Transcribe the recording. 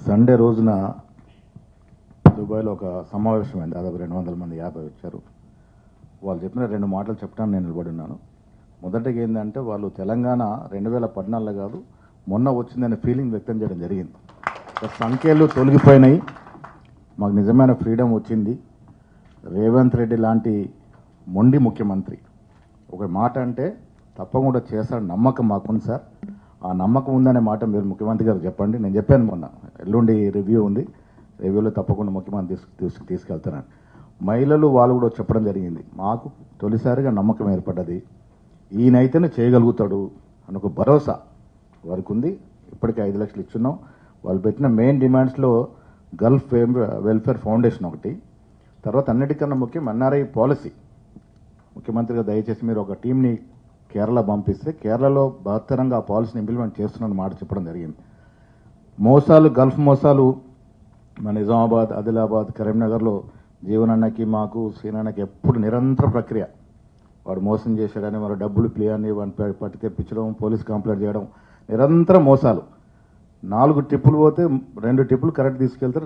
Sunday రోజున దుబాయ్లో ఒక సమావేశం అయింది. దాదాపు 200 మంది 50 వచ్చారు. వాళ్ళు చెప్పిన 2 మాటలు చెప్పడానికి నేను నిలబడి ఉన్నాను. మొదటిగా ఏంటంటే వాళ్ళు తెలంగాణ 2014 కాదు మొన్న వచ్చిందనే ఫీలింగ్ వ్యక్తం చేయడం జరిగింది. సంఖ్యలు తొలగిపోయినాయి, మాకు నిజమైన ఫ్రీడమ్ వచ్చింది. రేవంత్ రెడ్డి లాంటి మొండి ముఖ్యమంత్రి ఒక మాట అంటే తప్పకుండా చేస్తాడు నమ్మకం మాకుంది సార్. ఆ నమ్మకం ఉందనే మాట మీరు ముఖ్యమంత్రి గారు చెప్పండి. నేను చెప్పాను మొన్న, ఎల్లుండి రివ్యూ ఉంది, రివ్యూలో తప్పకుండా ముఖ్యమంత్రి తీసుకెళ్తానని. మహిళలు వాళ్ళు కూడా చెప్పడం జరిగింది, మాకు తొలిసారిగా నమ్మకం ఏర్పడ్డది, ఈయనైతేనే చేయగలుగుతాడు అని ఒక భరోసా వారికి ఉంది. ఇప్పటికే 5 లక్షలు ఇచ్చున్నాం. వాళ్ళు పెట్టిన మెయిన్ డిమాండ్స్లో గల్ఫ్ వెల్ఫేర్ ఫౌండేషన్ ఒకటి, తర్వాత అన్నిటికన్నా ముఖ్యం ఎన్ఆర్ఐ పాలసీ. ముఖ్యమంత్రిగా దయచేసి మీరు ఒక టీంని కేరళ పంపిస్తే కేరళలో బహత్తరంగా ఆ పాలసీని ఇంప్లిమెంట్ చేస్తున్న మాట చెప్పడం జరిగింది. మోసాలు, గల్ఫ్ మోసాలు మన నిజామాబాద్, ఆదిలాబాద్, కరీంనగర్లో జీవనన్నకి మాకు సీనన్నకి ఎప్పుడు నిరంతర ప్రక్రియ. వాడు మోసం చేశాడని వాడు డబ్బులు ప్లే అని వాడిని పట్టి తెప్పించడం, పోలీస్ కంప్లైంట్ చేయడం, నిరంతర మోసాలు. 4 ట్రిప్పులు పోతే 2 ట్రిప్పులు కరెక్ట్ తీసుకెళ్తారు.